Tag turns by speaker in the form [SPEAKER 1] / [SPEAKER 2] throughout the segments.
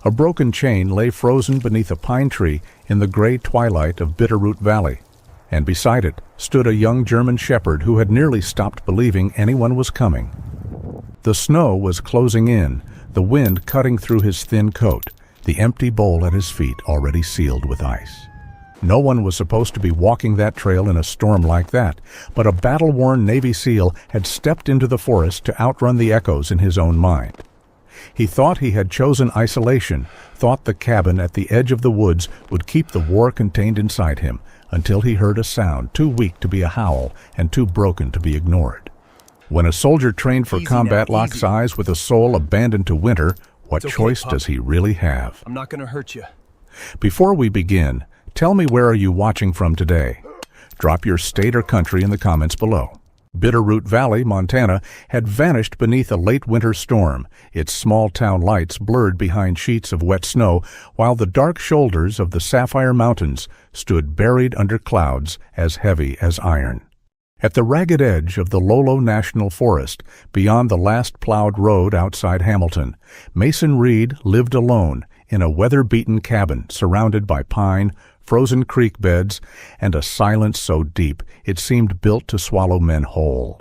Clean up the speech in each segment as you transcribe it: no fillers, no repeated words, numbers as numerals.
[SPEAKER 1] A broken chain lay frozen beneath a pine tree in the gray twilight of Bitterroot Valley, and beside it stood a young German shepherd who had nearly stopped believing anyone was coming. The snow was closing in, the wind cutting through his thin coat, the empty bowl at his feet already sealed with ice. No one was supposed to be walking that trail in a storm like that, but a battle-worn Navy SEAL had stepped into the forest to outrun the echoes in his own mind. He thought he had chosen isolation, thought the cabin at the edge of the woods would keep the war contained inside him, until he heard a sound too weak to be a howl and too broken to be ignored. When a soldier trained for combat locks eyes with a soul abandoned to winter, what choice does he really have?
[SPEAKER 2] I'm not gonna hurt you.
[SPEAKER 1] Before we begin, tell me, where are you watching from today? Drop your state or country in the comments below. Bitterroot Valley, Montana, had vanished beneath a late winter storm, its small town lights blurred behind sheets of wet snow, while the dark shoulders of the Sapphire Mountains stood buried under clouds as heavy as iron. At the ragged edge of the Lolo National Forest, beyond the last plowed road outside Hamilton, Mason Reed lived alone in a weather-beaten cabin surrounded by pine, frozen creek beds, and a silence so deep it seemed built to swallow men whole.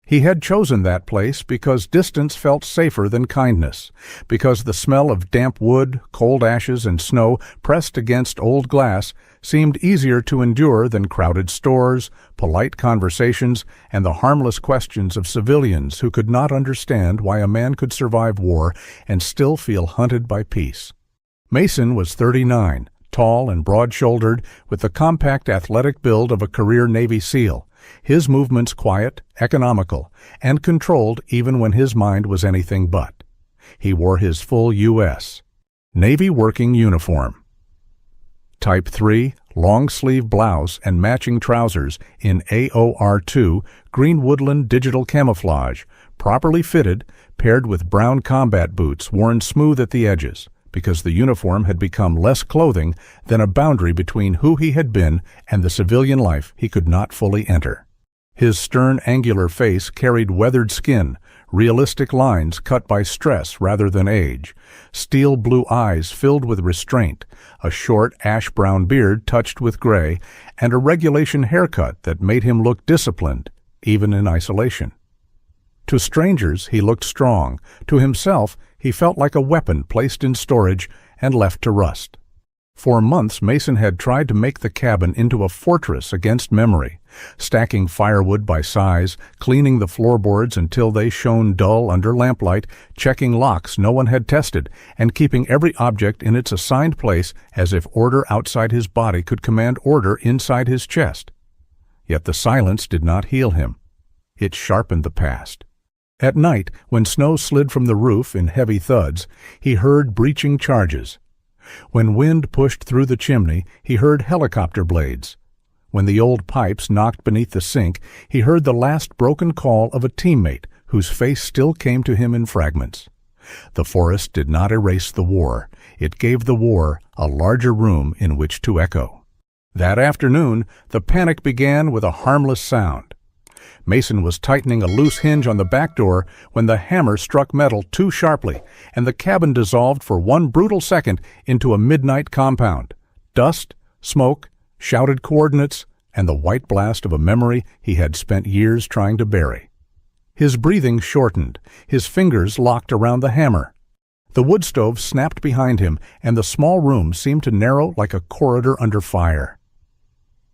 [SPEAKER 1] He had chosen that place because distance felt safer than kindness, because the smell of damp wood, cold ashes, and snow pressed against old glass seemed easier to endure than crowded stores, polite conversations, and the harmless questions of civilians who could not understand why a man could survive war and still feel hunted by peace. Mason was 39, tall and broad-shouldered, with the compact athletic build of a career Navy SEAL, his movements quiet, economical, and controlled even when his mind was anything but. He wore his full U.S. Navy working uniform. Type 3, long-sleeve blouse and matching trousers in AOR2 green woodland digital camouflage, properly fitted, paired with brown combat boots worn smooth at the edges, because the uniform had become less clothing than a boundary between who he had been and the civilian life he could not fully enter. His stern, angular face carried weathered skin, realistic lines cut by stress rather than age, steel blue eyes filled with restraint, a short ash-brown beard touched with gray, and a regulation haircut that made him look disciplined, even in isolation. To strangers, he looked strong. To himself, he felt like a weapon placed in storage and left to rust. For months, Mason had tried to make the cabin into a fortress against memory, stacking firewood by size, cleaning the floorboards until they shone dull under lamplight, checking locks no one had tested, and keeping every object in its assigned place as if order outside his body could command order inside his chest. Yet the silence did not heal him. It sharpened the past. At night, when snow slid from the roof in heavy thuds, he heard breaching charges. When wind pushed through the chimney, he heard helicopter blades. When the old pipes knocked beneath the sink, he heard the last broken call of a teammate whose face still came to him in fragments. The forest did not erase the war. It gave the war a larger room in which to echo. That afternoon, the panic began with a harmless sound. Mason was tightening a loose hinge on the back door when the hammer struck metal too sharply, and the cabin dissolved for one brutal second into a midnight compound. Dust, smoke, shouted coordinates, and the white blast of a memory he had spent years trying to bury. His breathing shortened, his fingers locked around the hammer. The wood stove snapped behind him, and the small room seemed to narrow like a corridor under fire.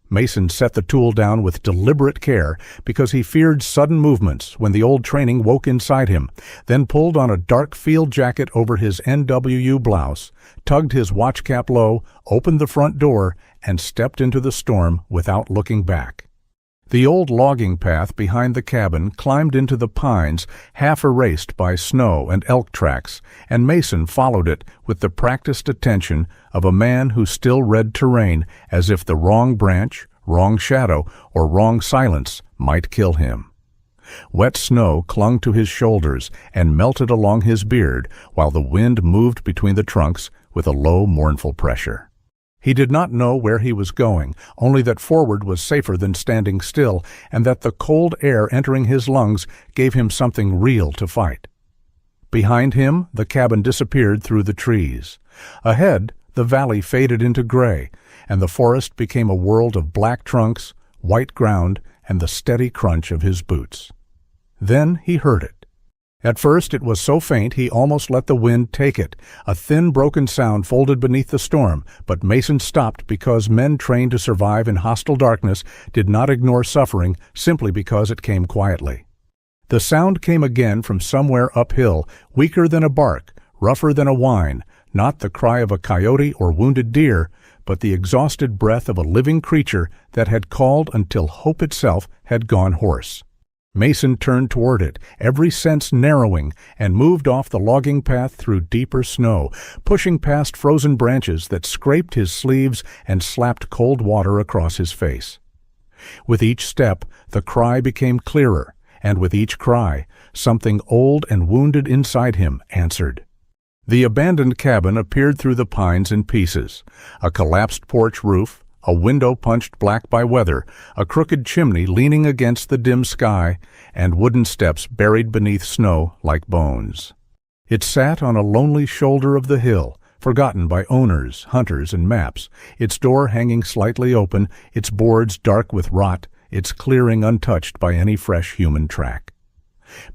[SPEAKER 1] Mason set the tool down with deliberate care because he feared sudden movements when the old training woke inside him, then pulled on a dark field jacket over his NWU blouse, tugged his watch cap low, opened the front door, and stepped into the storm without looking back. The old logging path behind the cabin climbed into the pines, half erased by snow and elk tracks, and Mason followed it with the practiced attention of a man who still read terrain as if the wrong branch, wrong shadow, or wrong silence might kill him. Wet snow clung to his shoulders and melted along his beard while the wind moved between the trunks with a low, mournful pressure. He did not know where he was going, only that forward was safer than standing still, and that the cold air entering his lungs gave him something real to fight. Behind him, the cabin disappeared through the trees. Ahead, the valley faded into gray, and the forest became a world of black trunks, white ground, and the steady crunch of his boots. Then he heard it. At first it was so faint he almost let the wind take it, a thin broken sound folded beneath the storm, but Mason stopped because men trained to survive in hostile darkness did not ignore suffering simply because it came quietly. The sound came again from somewhere uphill, weaker than a bark, rougher than a whine, not the cry of a coyote or wounded deer, but the exhausted breath of a living creature that had called until hope itself had gone hoarse. Mason turned toward it, every sense narrowing, and moved off the logging path through deeper snow, pushing past frozen branches that scraped his sleeves and slapped cold water across his face. With each step, the cry became clearer, and with each cry, something old and wounded inside him answered. The abandoned cabin appeared through the pines in pieces, a collapsed porch roof, a window punched black by weather, a crooked chimney leaning against the dim sky, and wooden steps buried beneath snow like bones. It sat on a lonely shoulder of the hill, forgotten by owners, hunters, and maps, its door hanging slightly open, its boards dark with rot, its clearing untouched by any fresh human track.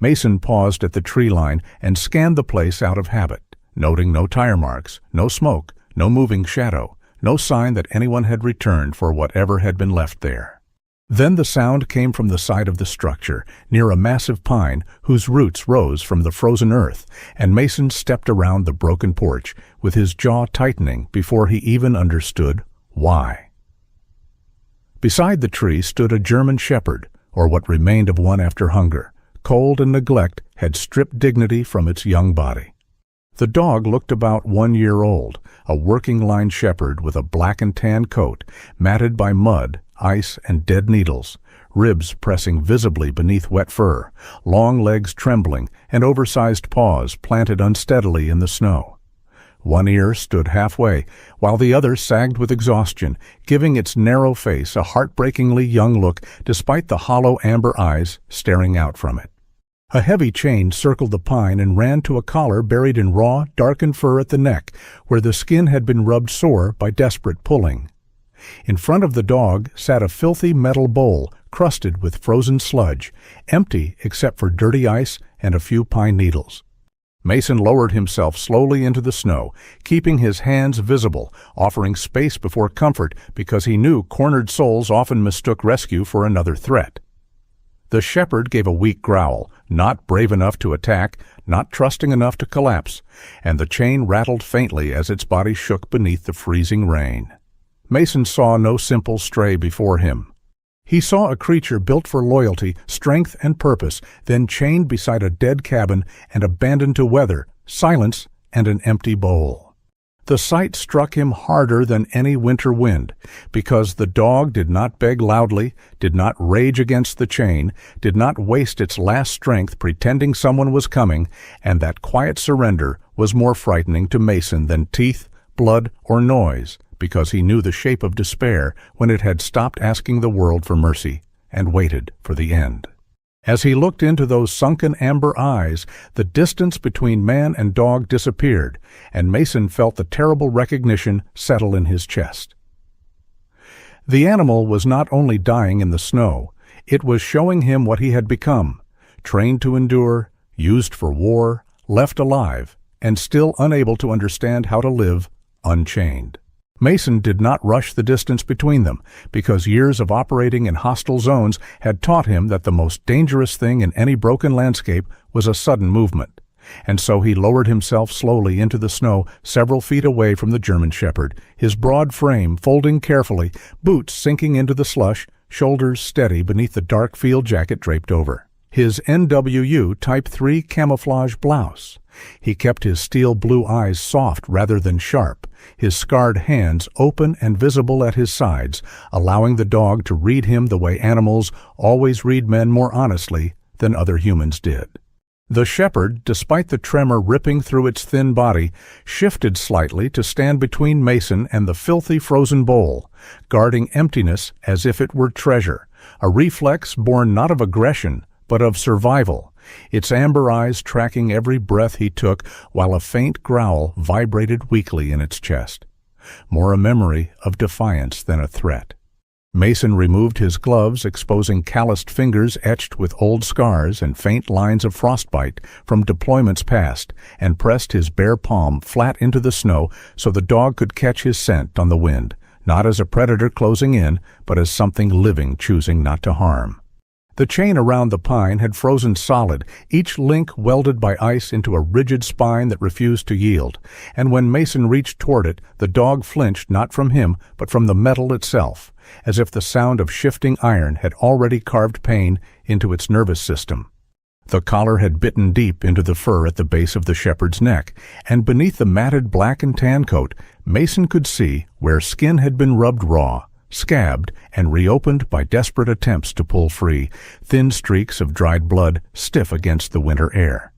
[SPEAKER 1] Mason paused at the tree line and scanned the place out of habit, noting no tire marks, no smoke, no moving shadow, no sign that anyone had returned for whatever had been left there. Then the sound came from the side of the structure, near a massive pine whose roots rose from the frozen earth, and Mason stepped around the broken porch, with his jaw tightening before he even understood why. Beside the tree stood a German shepherd, or what remained of one after hunger. Cold and neglect had stripped dignity from its young body. The dog looked about 1 year old, a working-line shepherd with a black and tan coat, matted by mud, ice, and dead needles, ribs pressing visibly beneath wet fur, long legs trembling, and oversized paws planted unsteadily in the snow. One ear stood halfway, while the other sagged with exhaustion, giving its narrow face a heartbreakingly young look despite the hollow amber eyes staring out from it. A heavy chain circled the pine and ran to a collar buried in raw, darkened fur at the neck, where the skin had been rubbed sore by desperate pulling. In front of the dog sat a filthy metal bowl, crusted with frozen sludge, empty except for dirty ice and a few pine needles. Mason lowered himself slowly into the snow, keeping his hands visible, offering space before comfort because he knew cornered souls often mistook rescue for another threat. The shepherd gave a weak growl, not brave enough to attack, not trusting enough to collapse, and the chain rattled faintly as its body shook beneath the freezing rain. Mason saw no simple stray before him. He saw a creature built for loyalty, strength, and purpose, then chained beside a dead cabin and abandoned to weather, silence, and an empty bowl. The sight struck him harder than any winter wind, because the dog did not beg loudly, did not rage against the chain, did not waste its last strength pretending someone was coming, and that quiet surrender was more frightening to Mason than teeth, blood, or noise, because he knew the shape of despair when it had stopped asking the world for mercy and waited for the end. As he looked into those sunken amber eyes, the distance between man and dog disappeared, and Mason felt the terrible recognition settle in his chest. The animal was not only dying in the snow, it was showing him what he had become, trained to endure, used for war, left alive, and still unable to understand how to live unchained. Mason did not rush the distance between them, because years of operating in hostile zones had taught him that the most dangerous thing in any broken landscape was a sudden movement, and so he lowered himself slowly into the snow several feet away from the German shepherd, his broad frame folding carefully, boots sinking into the slush, shoulders steady beneath the dark field jacket draped over. His NWU Type 3 camouflage blouse. He kept his steel blue eyes soft rather than sharp, his scarred hands open and visible at his sides, allowing the dog to read him the way animals always read men more honestly than other humans did. The shepherd, despite the tremor ripping through its thin body, shifted slightly to stand between Mason and the filthy frozen bowl, guarding emptiness as if it were treasure, a reflex born not of aggression, but of survival, its amber eyes tracking every breath he took while a faint growl vibrated weakly in its chest, more a memory of defiance than a threat. Mason removed his gloves, exposing calloused fingers etched with old scars and faint lines of frostbite from deployments past, and pressed his bare palm flat into the snow so the dog could catch his scent on the wind, not as a predator closing in, but as something living choosing not to harm. The chain around the pine had frozen solid, each link welded by ice into a rigid spine that refused to yield, and when Mason reached toward it, the dog flinched not from him, but from the metal itself, as if the sound of shifting iron had already carved pain into its nervous system. The collar had bitten deep into the fur at the base of the shepherd's neck, and beneath the matted black and tan coat, Mason could see where skin had been rubbed raw, scabbed, and reopened by desperate attempts to pull free, thin streaks of dried blood stiff against the winter air.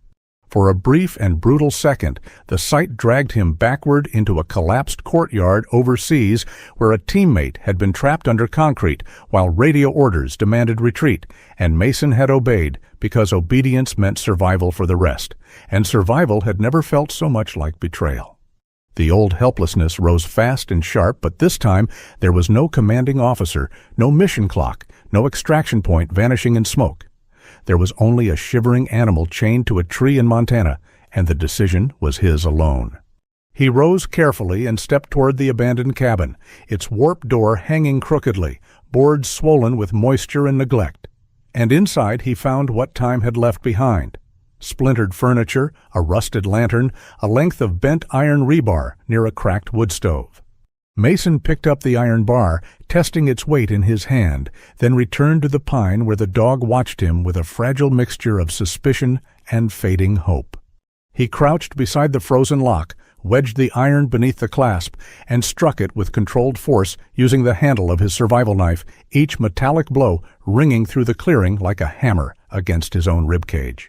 [SPEAKER 1] For a brief and brutal second, the sight dragged him backward into a collapsed courtyard overseas where a teammate had been trapped under concrete while radio orders demanded retreat, and Mason had obeyed because obedience meant survival for the rest, and survival had never felt so much like betrayal. The old helplessness rose fast and sharp, but this time there was no commanding officer, no mission clock, no extraction point vanishing in smoke. There was only a shivering animal chained to a tree in Montana, and the decision was his alone. He rose carefully and stepped toward the abandoned cabin, its warped door hanging crookedly, boards swollen with moisture and neglect. And inside he found what time had left behind. Splintered furniture, a rusted lantern, a length of bent iron rebar near a cracked wood stove. Mason picked up the iron bar, testing its weight in his hand, then returned to the pine where the dog watched him with a fragile mixture of suspicion and fading hope. He crouched beside the frozen lock, wedged the iron beneath the clasp, and struck it with controlled force using the handle of his survival knife, each metallic blow ringing through the clearing like a hammer against his own ribcage.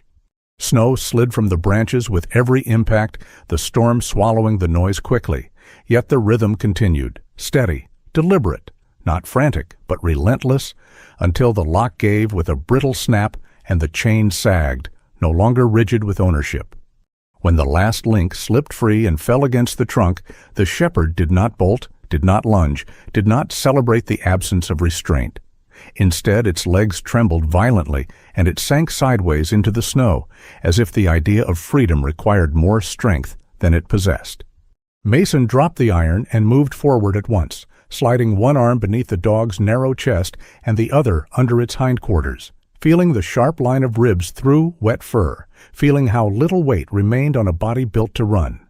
[SPEAKER 1] Snow slid from the branches with every impact, the storm swallowing the noise quickly. Yet the rhythm continued, steady, deliberate, not frantic, but relentless, until the lock gave with a brittle snap and the chain sagged, no longer rigid with ownership. When the last link slipped free and fell against the trunk, the shepherd did not bolt, did not lunge, did not celebrate the absence of restraint. Instead, its legs trembled violently, and it sank sideways into the snow, as if the idea of freedom required more strength than it possessed. Mason dropped the iron and moved forward at once, sliding one arm beneath the dog's narrow chest and the other under its hindquarters, feeling the sharp line of ribs through wet fur, feeling how little weight remained on a body built to run.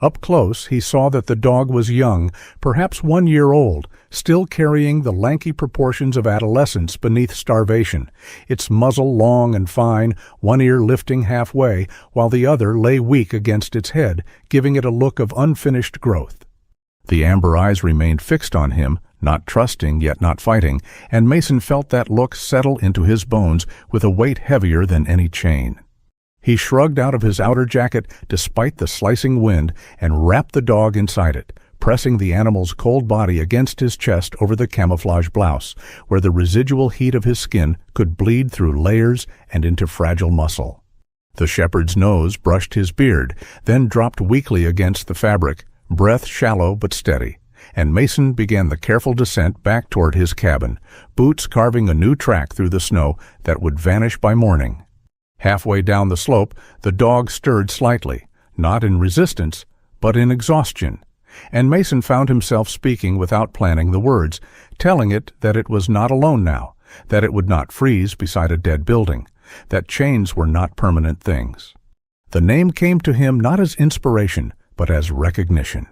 [SPEAKER 1] Up close, he saw that the dog was young, perhaps 1 year old, still carrying the lanky proportions of adolescence beneath starvation, its muzzle long and fine, one ear lifting halfway, while the other lay weak against its head, giving it a look of unfinished growth. The amber eyes remained fixed on him, not trusting yet not fighting, and Mason felt that look settle into his bones with a weight heavier than any chain. He shrugged out of his outer jacket despite the slicing wind and wrapped the dog inside it, pressing the animal's cold body against his chest over the camouflage blouse, where the residual heat of his skin could bleed through layers and into fragile muscle. The shepherd's nose brushed his beard, then dropped weakly against the fabric, breath shallow but steady, and Mason began the careful descent back toward his cabin, boots carving a new track through the snow that would vanish by morning. Halfway down the slope, the dog stirred slightly, not in resistance, but in exhaustion, and Mason found himself speaking without planning the words, telling it that it was not alone now, that it would not freeze beside a dead building, that chains were not permanent things. The name came to him not as inspiration, but as recognition.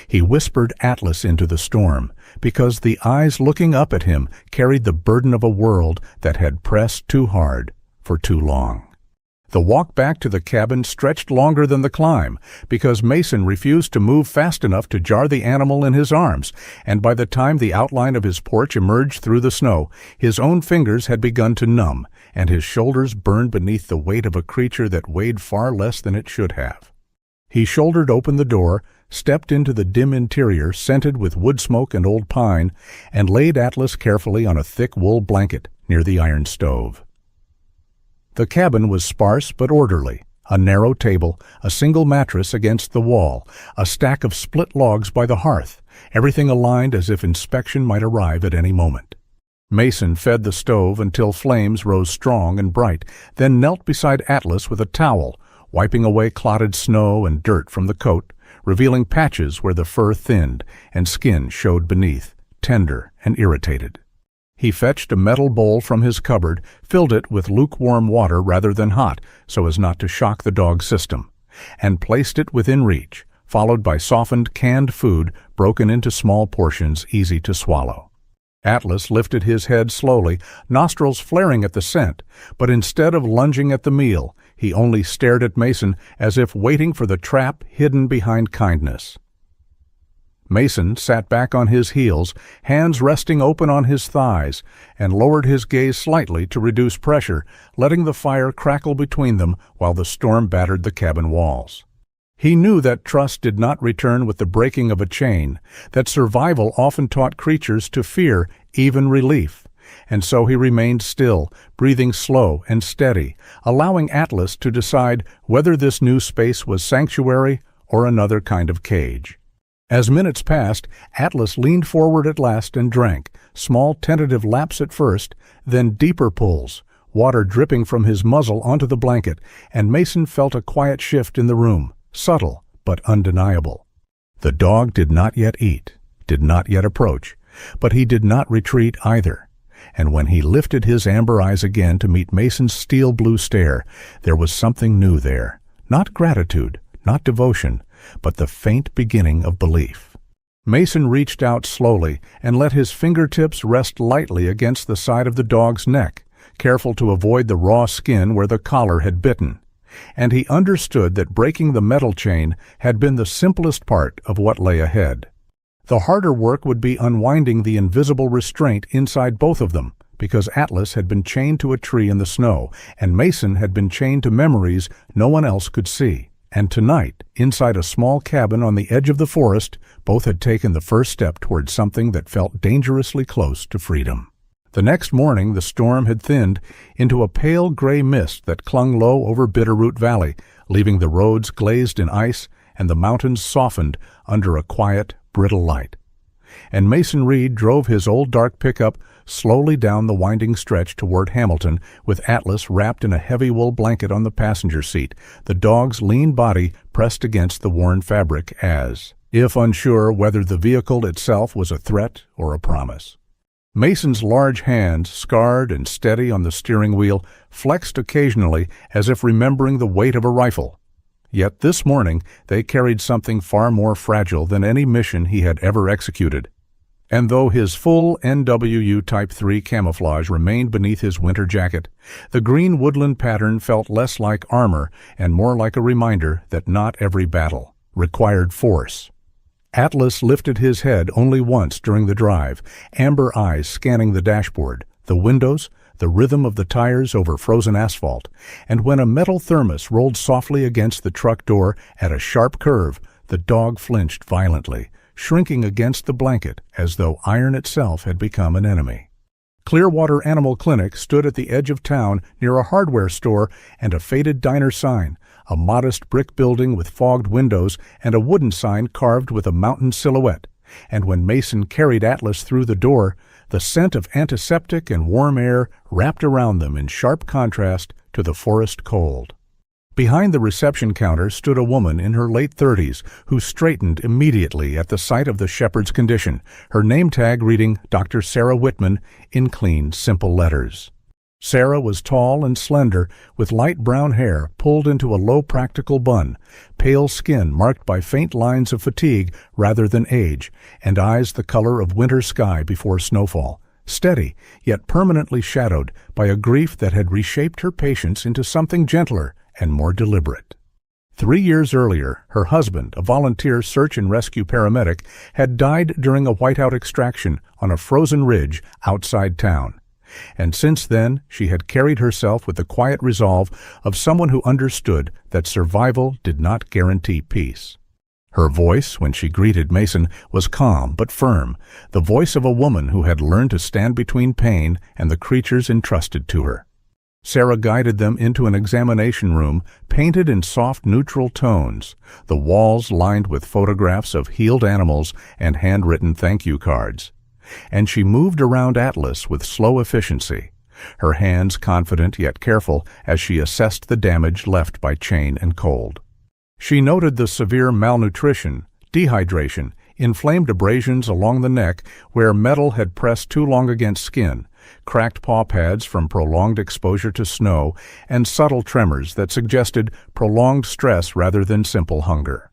[SPEAKER 1] He whispered Atlas into the storm, because the eyes looking up at him carried the burden of a world that had pressed too hard for too long. The walk back to the cabin stretched longer than the climb, because Mason refused to move fast enough to jar the animal in his arms, and by the time the outline of his porch emerged through the snow, his own fingers had begun to numb, and his shoulders burned beneath the weight of a creature that weighed far less than it should have. He shouldered open the door, stepped into the dim interior scented with wood smoke and old pine, and laid Atlas carefully on a thick wool blanket near the iron stove. The cabin was sparse but orderly. A narrow table, a single mattress against the wall, a stack of split logs by the hearth, everything aligned as if inspection might arrive at any moment. Mason fed the stove until flames rose strong and bright, then knelt beside Atlas with a towel, wiping away clotted snow and dirt from the coat, revealing patches where the fur thinned and skin showed beneath, tender and irritated. He fetched a metal bowl from his cupboard, filled it with lukewarm water rather than hot, so as not to shock the dog's system, and placed it within reach, followed by softened canned food broken into small portions easy to swallow. Atlas lifted his head slowly, nostrils flaring at the scent, but instead of lunging at the meal, he only stared at Mason as if waiting for the trap hidden behind kindness. Mason sat back on his heels, hands resting open on his thighs, and lowered his gaze slightly to reduce pressure, letting the fire crackle between them while the storm battered the cabin walls. He knew that trust did not return with the breaking of a chain, that survival often taught creatures to fear even relief, and so he remained still, breathing slow and steady, allowing Atlas to decide whether this new space was sanctuary or another kind of cage. As minutes passed, Atlas leaned forward at last and drank, small tentative laps at first, then deeper pulls, water dripping from his muzzle onto the blanket, and Mason felt a quiet shift in the room, subtle but undeniable. The dog did not yet eat, did not yet approach, but he did not retreat either, and when he lifted his amber eyes again to meet Mason's steel blue stare, there was something new there, not gratitude, not devotion, but the faint beginning of belief. Mason reached out slowly and let his fingertips rest lightly against the side of the dog's neck, careful to avoid the raw skin where the collar had bitten. And he understood that breaking the metal chain had been the simplest part of what lay ahead. The harder work would be unwinding the invisible restraint inside both of them, because Atlas had been chained to a tree in the snow, and Mason had been chained to memories no one else could see. And tonight, inside a small cabin on the edge of the forest, both had taken the first step toward something that felt dangerously close to freedom. The next morning, the storm had thinned into a pale gray mist that clung low over Bitterroot Valley, leaving the roads glazed in ice and the mountains softened under a quiet, brittle light. And Mason Reed drove his old dark pickup slowly down the winding stretch toward Hamilton, with Atlas wrapped in a heavy wool blanket on the passenger seat, the dog's lean body pressed against the worn fabric as, if unsure whether the vehicle itself was a threat or a promise. Mason's large hands, scarred and steady on the steering wheel, flexed occasionally as if remembering the weight of a rifle. Yet this morning they carried something far more fragile than any mission he had ever executed. And though his full NWU Type 3 camouflage remained beneath his winter jacket, the green woodland pattern felt less like armor and more like a reminder that not every battle required force. Atlas lifted his head only once during the drive, amber eyes scanning the dashboard, the windows, the rhythm of the tires over frozen asphalt, and when a metal thermos rolled softly against the truck door at a sharp curve, the dog flinched violently, shrinking against the blanket as though iron itself had become an enemy. Clearwater Animal Clinic stood at the edge of town near a hardware store and a faded diner sign, a modest brick building with fogged windows and a wooden sign carved with a mountain silhouette. And when Mason carried Atlas through the door, the scent of antiseptic and warm air wrapped around them in sharp contrast to the forest cold. Behind the reception counter stood a woman in her late 30s who straightened immediately at the sight of the shepherd's condition, her name tag reading Dr. Sarah Whitman in clean, simple letters. Sarah was tall and slender, with light brown hair pulled into a low practical bun, pale skin marked by faint lines of fatigue rather than age, and eyes the color of winter sky before snowfall, steady yet permanently shadowed by a grief that had reshaped her patience into something gentler and more deliberate. 3 years earlier, her husband, a volunteer search and rescue paramedic, had died during a whiteout extraction on a frozen ridge outside town. And since then, she had carried herself with the quiet resolve of someone who understood that survival did not guarantee peace. Her voice, when she greeted Mason, was calm but firm, the voice of a woman who had learned to stand between pain and the creatures entrusted to her. Sarah guided them into an examination room painted in soft neutral tones, the walls lined with photographs of healed animals and handwritten thank you cards. And she moved around Atlas with slow efficiency, her hands confident yet careful as she assessed the damage left by chain and cold. She noted the severe malnutrition, dehydration, inflamed abrasions along the neck where metal had pressed too long against skin, cracked paw pads from prolonged exposure to snow, and subtle tremors that suggested prolonged stress rather than simple hunger.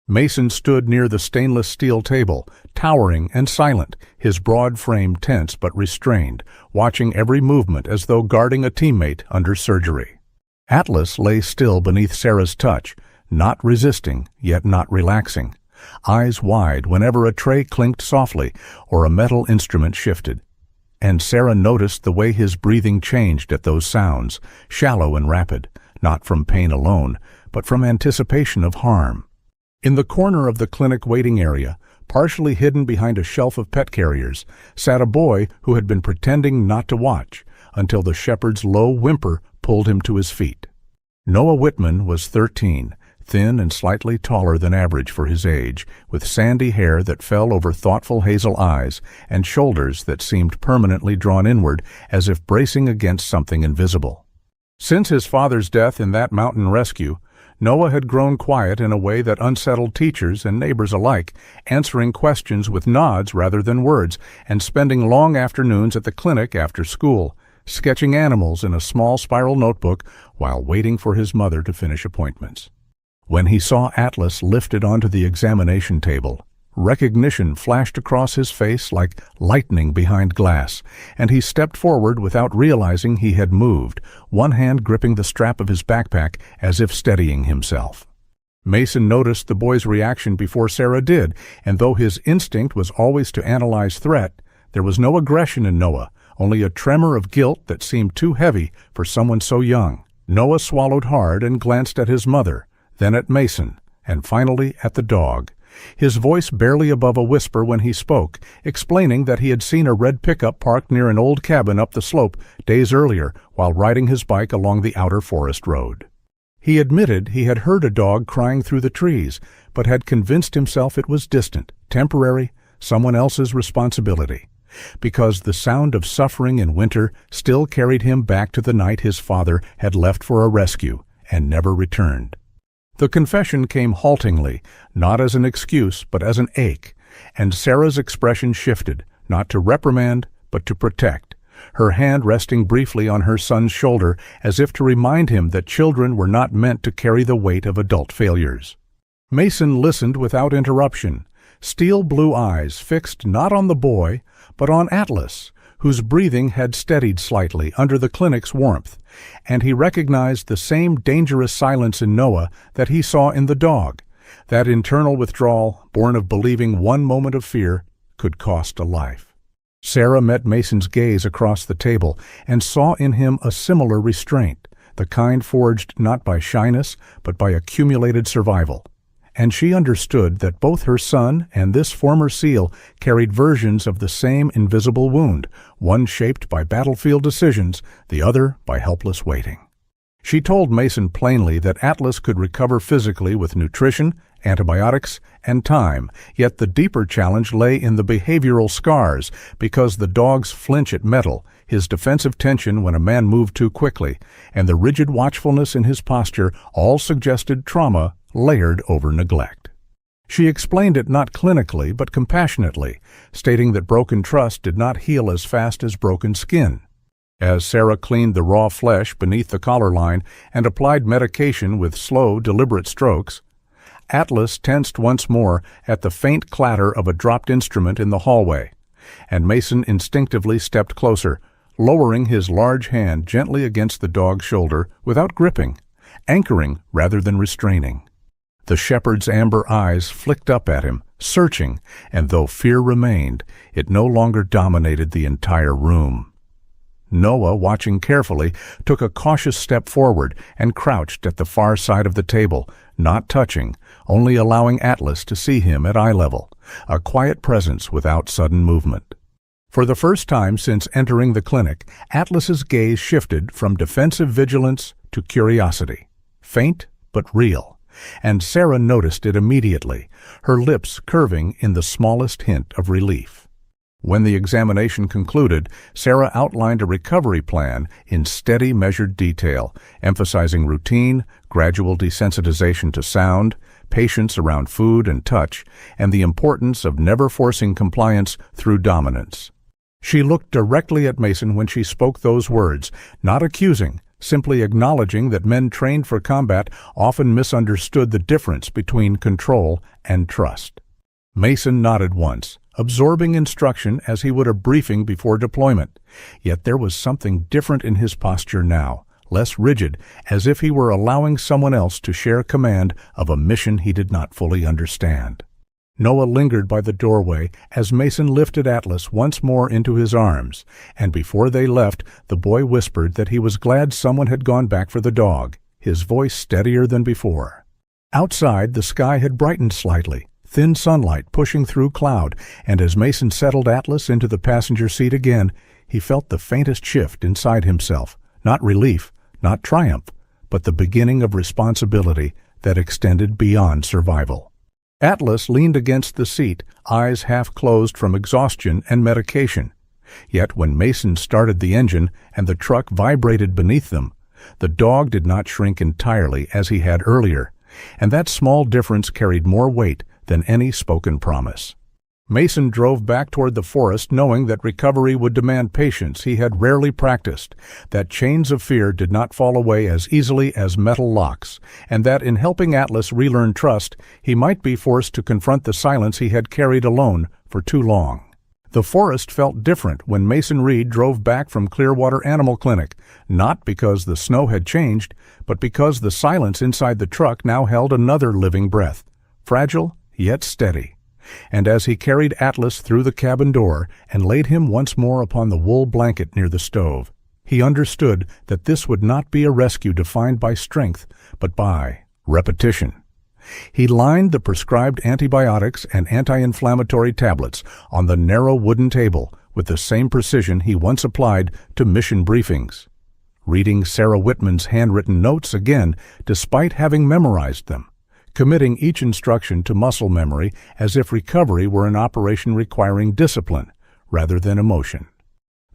[SPEAKER 1] Mason stood near the stainless steel table, towering and silent, his broad frame tense but restrained, watching every movement as though guarding a teammate under surgery. Atlas lay still beneath Sarah's touch, not resisting, yet not relaxing, eyes wide whenever a tray clinked softly or a metal instrument shifted. And Sarah noticed the way his breathing changed at those sounds, shallow and rapid, not from pain alone, but from anticipation of harm. In the corner of the clinic waiting area, partially hidden behind a shelf of pet carriers, sat a boy who had been pretending not to watch until the shepherd's low whimper pulled him to his feet. Noah Whitman was 13, thin and slightly taller than average for his age, with sandy hair that fell over thoughtful hazel eyes and shoulders that seemed permanently drawn inward as if bracing against something invisible. Since his father's death in that mountain rescue, Noah had grown quiet in a way that unsettled teachers and neighbors alike, answering questions with nods rather than words, and spending long afternoons at the clinic after school, sketching animals in a small spiral notebook while waiting for his mother to finish appointments. When he saw Atlas lifted onto the examination table, recognition flashed across his face like lightning behind glass, and he stepped forward without realizing he had moved, one hand gripping the strap of his backpack as if steadying himself. Mason noticed the boy's reaction before Sarah did, and though his instinct was always to analyze threat, there was no aggression in Noah, only a tremor of guilt that seemed too heavy for someone so young. Noah swallowed hard and glanced at his mother, then at Mason, and finally at the dog, his voice barely above a whisper when he spoke, explaining that he had seen a red pickup parked near an old cabin up the slope days earlier while riding his bike along the outer forest road. He admitted he had heard a dog crying through the trees, but had convinced himself it was distant, temporary, someone else's responsibility, because the sound of suffering in winter still carried him back to the night his father had left for a rescue and never returned. The confession came haltingly, not as an excuse, but as an ache, and Sarah's expression shifted, not to reprimand, but to protect, her hand resting briefly on her son's shoulder as if to remind him that children were not meant to carry the weight of adult failures. Mason listened without interruption, steel blue eyes fixed not on the boy, but on Atlas, whose breathing had steadied slightly under the clinic's warmth, and he recognized the same dangerous silence in Noah that he saw in the dog, that internal withdrawal born of believing one moment of fear could cost a life. Sarah met Mason's gaze across the table and saw in him a similar restraint, the kind forged not by shyness but by accumulated survival. And she understood that both her son and this former SEAL carried versions of the same invisible wound, one shaped by battlefield decisions, the other by helpless waiting. She told Mason plainly that Atlas could recover physically with nutrition, antibiotics, and time, yet the deeper challenge lay in the behavioral scars, because the dog's flinch at metal, his defensive tension when a man moved too quickly, and the rigid watchfulness in his posture all suggested trauma layered over neglect. She explained it not clinically but compassionately, stating that broken trust did not heal as fast as broken skin. As Sarah cleaned the raw flesh beneath the collar line and applied medication with slow, deliberate strokes, Atlas tensed once more at the faint clatter of a dropped instrument in the hallway, and Mason instinctively stepped closer, lowering his large hand gently against the dog's shoulder without gripping, anchoring rather than restraining. The shepherd's amber eyes flicked up at him, searching, and though fear remained, it no longer dominated the entire room. Noah, watching carefully, took a cautious step forward and crouched at the far side of the table, not touching, only allowing Atlas to see him at eye level, a quiet presence without sudden movement. For the first time since entering the clinic, Atlas's gaze shifted from defensive vigilance to curiosity. Faint but real, and Sarah noticed it immediately, her lips curving in the smallest hint of relief. When the examination concluded, Sarah outlined a recovery plan in steady, measured detail, emphasizing routine, gradual desensitization to sound, patience around food and touch, and the importance of never forcing compliance through dominance. She looked directly at Mason when she spoke those words, not accusing, simply acknowledging that men trained for combat often misunderstood the difference between control and trust. Mason nodded once, absorbing instruction as he would a briefing before deployment. Yet there was something different in his posture now, less rigid, as if he were allowing someone else to share command of a mission he did not fully understand. Noah lingered by the doorway as Mason lifted Atlas once more into his arms, and before they left, the boy whispered that he was glad someone had gone back for the dog, his voice steadier than before. Outside, the sky had brightened slightly, thin sunlight pushing through cloud, and as Mason settled Atlas into the passenger seat again, he felt the faintest shift inside himself, not relief, not triumph, but the beginning of responsibility that extended beyond survival. Atlas leaned against the seat, eyes half closed from exhaustion and medication. Yet when Mason started the engine and the truck vibrated beneath them, the dog did not shrink entirely as he had earlier, and that small difference carried more weight than any spoken promise. Mason drove back toward the forest knowing that recovery would demand patience he had rarely practiced, that chains of fear did not fall away as easily as metal locks, and that in helping Atlas relearn trust, he might be forced to confront the silence he had carried alone for too long. The forest felt different when Mason Reed drove back from Clearwater Animal Clinic, not because the snow had changed, but because the silence inside the truck now held another living breath, fragile yet steady. And as he carried Atlas through the cabin door and laid him once more upon the wool blanket near the stove, he understood that this would not be a rescue defined by strength, but by repetition. He lined the prescribed antibiotics and anti-inflammatory tablets on the narrow wooden table with the same precision he once applied to mission briefings, reading Sarah Whitman's handwritten notes again despite having memorized them, committing each instruction to muscle memory as if recovery were an operation requiring discipline rather than emotion.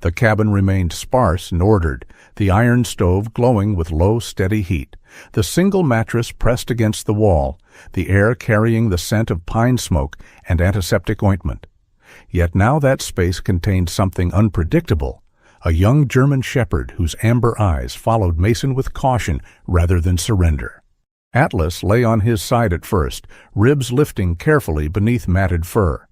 [SPEAKER 1] The cabin remained sparse and ordered, the iron stove glowing with low, steady heat, the single mattress pressed against the wall, the air carrying the scent of pine smoke and antiseptic ointment. Yet now that space contained something unpredictable, a young German shepherd whose amber eyes followed Mason with caution rather than surrender. Atlas lay on his side at first, ribs lifting carefully beneath matted fur,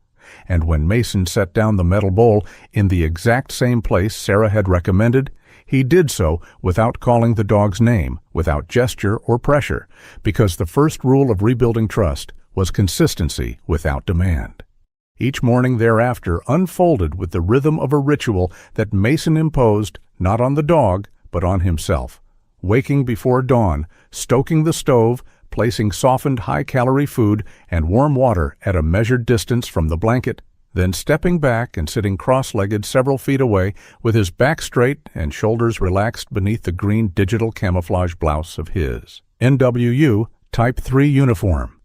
[SPEAKER 1] and when Mason set down the metal bowl in the exact same place Sarah had recommended, he did so without calling the dog's name, without gesture or pressure, because the first rule of rebuilding trust was consistency without demand. Each morning thereafter unfolded with the rhythm of a ritual that Mason imposed not on the dog, but on himself. Waking before dawn, stoking the stove, placing softened high-calorie food and warm water at a measured distance from the blanket, then stepping back and sitting cross-legged several feet away with his back straight and shoulders relaxed beneath the green digital camouflage blouse of his NWU Type 3 uniform.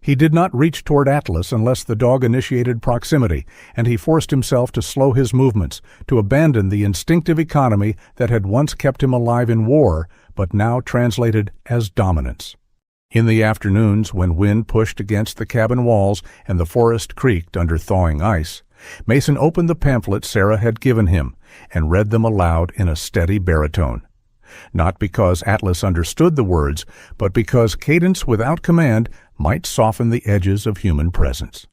[SPEAKER 1] He did not reach toward Atlas unless the dog initiated proximity, and he forced himself to slow his movements, to abandon the instinctive economy that had once kept him alive in war, but now translated as dominance. In the afternoons, when wind pushed against the cabin walls and the forest creaked under thawing ice, Mason opened the pamphlets Sarah had given him and read them aloud in a steady baritone. Not because Atlas understood the words, but because cadence without command might soften the edges of human presence.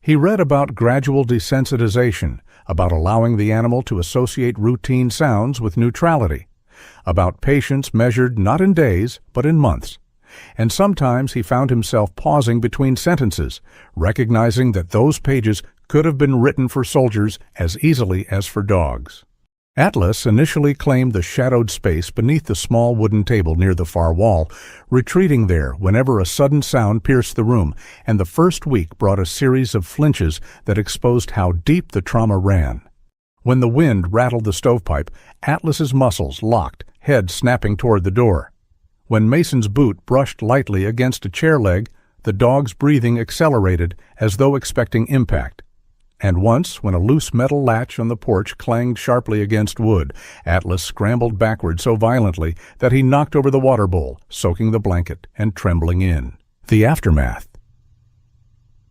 [SPEAKER 1] He read about gradual desensitization, about allowing the animal to associate routine sounds with neutrality, about patience measured not in days, but in months. And sometimes he found himself pausing between sentences, recognizing that those pages could have been written for soldiers as easily as for dogs. Atlas initially claimed the shadowed space beneath the small wooden table near the far wall, retreating there whenever a sudden sound pierced the room, and the first week brought a series of flinches that exposed how deep the trauma ran. When the wind rattled the stovepipe, Atlas's muscles locked, head snapping toward the door. When Mason's boot brushed lightly against a chair leg, the dog's breathing accelerated as though expecting impact. And once, when a loose metal latch on the porch clanged sharply against wood, Atlas scrambled backward so violently that he knocked over the water bowl, soaking the blanket and trembling in. The aftermath.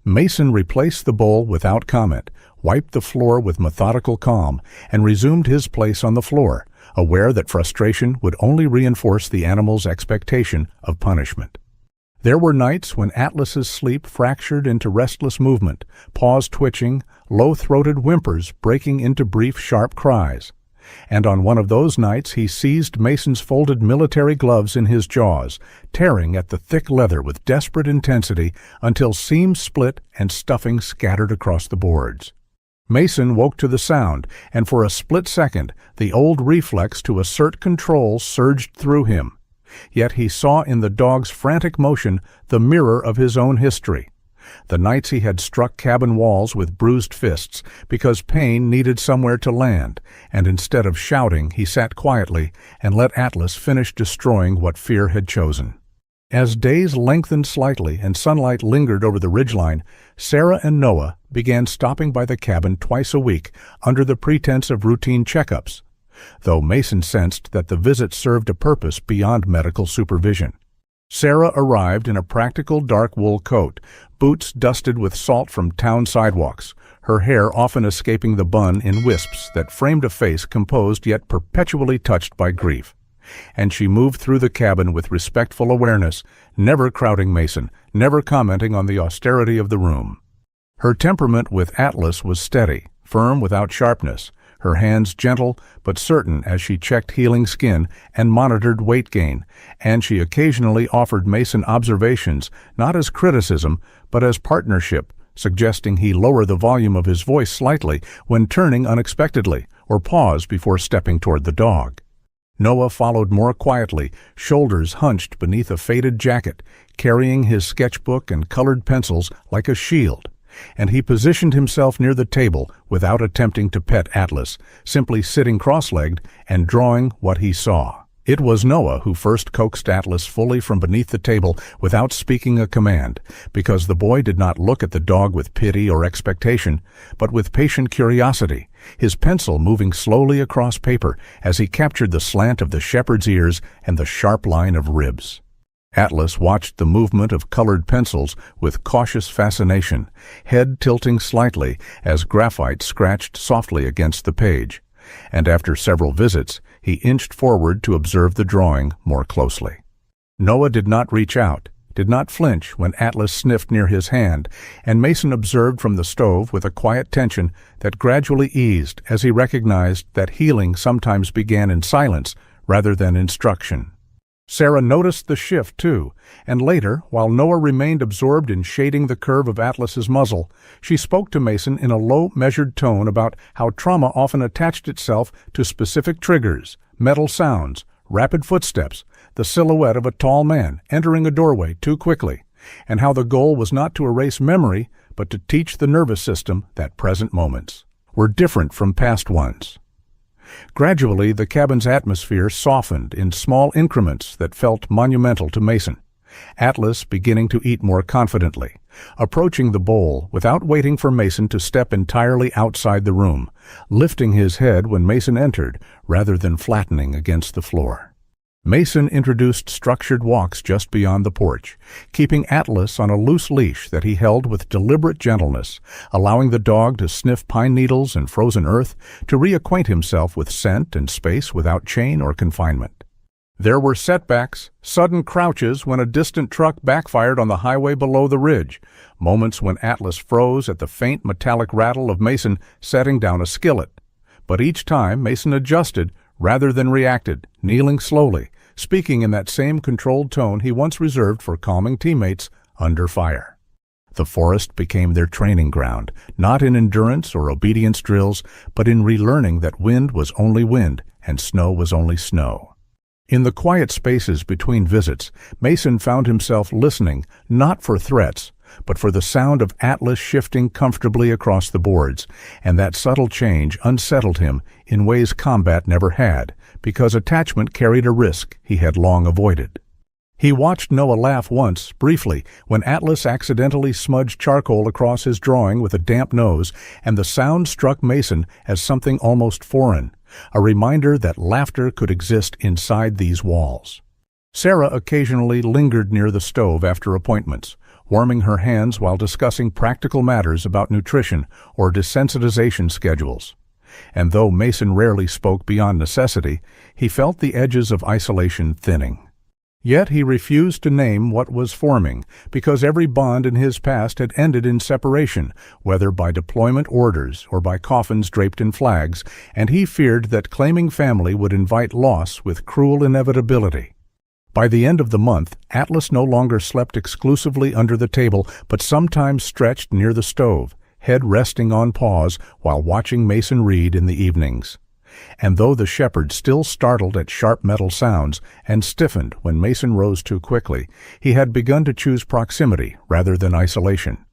[SPEAKER 1] Mason replaced the bowl without comment, wiped the floor with methodical calm, and resumed his place on the floor, aware that frustration would only reinforce the animal's expectation of punishment. There were nights when Atlas's sleep fractured into restless movement, paws twitching, low-throated whimpers breaking into brief, sharp cries. And on one of those nights he seized Mason's folded military gloves in his jaws, tearing at the thick leather with desperate intensity until seams split and stuffing scattered across the boards. Mason woke to the sound, and for a split second the old reflex to assert control surged through him. Yet he saw in the dog's frantic motion the mirror of his own history. The nights he had struck cabin walls with bruised fists because pain needed somewhere to land, and instead of shouting he sat quietly and let Atlas finish destroying what fear had chosen. As days lengthened slightly and sunlight lingered over the ridgeline, Sarah and Noah began stopping by the cabin twice a week under the pretense of routine checkups, though Mason sensed that the visit served a purpose beyond medical supervision. Sarah arrived in a practical dark wool coat, boots dusted with salt from town sidewalks, her hair often escaping the bun in wisps that framed a face composed yet perpetually touched by grief. And she moved through the cabin with respectful awareness, never crowding Mason, never commenting on the austerity of the room. Her temperament with Atlas was steady, firm without sharpness, her hands gentle but certain as she checked healing skin and monitored weight gain, and she occasionally offered Mason observations not as criticism but as partnership, suggesting he lower the volume of his voice slightly when turning unexpectedly or pause before stepping toward the dog. Noah followed more quietly, shoulders hunched beneath a faded jacket, carrying his sketchbook and colored pencils like a shield. And he positioned himself near the table without attempting to pet Atlas, simply sitting cross-legged and drawing what he saw. It was Noah who first coaxed Atlas fully from beneath the table without speaking a command, because the boy did not look at the dog with pity or expectation, but with patient curiosity, his pencil moving slowly across paper as he captured the slant of the shepherd's ears and the sharp line of ribs. Atlas watched the movement of colored pencils with cautious fascination, head tilting slightly as graphite scratched softly against the page, and after several visits, he inched forward to observe the drawing more closely. Noah did not reach out, did not flinch when Atlas sniffed near his hand, and Mason observed from the stove with a quiet tension that gradually eased as he recognized that healing sometimes began in silence rather than instruction. Sarah noticed the shift, too, and later, while Noah remained absorbed in shading the curve of Atlas's muzzle, she spoke to Mason in a low, measured tone about how trauma often attached itself to specific triggers, metal sounds, rapid footsteps, the silhouette of a tall man entering a doorway too quickly, and how the goal was not to erase memory, but to teach the nervous system that present moments were different from past ones. Gradually, the cabin's atmosphere softened in small increments that felt monumental to Mason. Atlas beginning to eat more confidently, approaching the bowl without waiting for Mason to step entirely outside the room, lifting his head when Mason entered rather than flattening against the floor. Mason introduced structured walks just beyond the porch, keeping Atlas on a loose leash that he held with deliberate gentleness, allowing the dog to sniff pine needles and frozen earth, to reacquaint himself with scent and space without chain or confinement. There were setbacks, sudden crouches when a distant truck backfired on the highway below the ridge, moments when Atlas froze at the faint metallic rattle of Mason setting down a skillet. But each time Mason adjusted rather than reacted, kneeling slowly, speaking in that same controlled tone he once reserved for calming teammates under fire. The forest became their training ground, not in endurance or obedience drills, but in relearning that wind was only wind and snow was only snow. In the quiet spaces between visits, Mason found himself listening not for threats, but for the sound of Atlas shifting comfortably across the boards, and that subtle change unsettled him in ways combat never had, because attachment carried a risk he had long avoided. He watched Noah laugh once, briefly, when Atlas accidentally smudged charcoal across his drawing with a damp nose, and the sound struck Mason as something almost foreign, a reminder that laughter could exist inside these walls. Sarah occasionally lingered near the stove after appointments, warming her hands while discussing practical matters about nutrition or desensitization schedules. And though Mason rarely spoke beyond necessity, he felt the edges of isolation thinning. Yet he refused to name what was forming, because every bond in his past had ended in separation, whether by deployment orders or by coffins draped in flags, and he feared that claiming family would invite loss with cruel inevitability. By the end of the month, Atlas no longer slept exclusively under the table, but sometimes stretched near the stove, head resting on paws while watching Mason read in the evenings. And though the shepherd still startled at sharp metal sounds and stiffened when Mason rose too quickly, he had begun to choose proximity rather than isolation.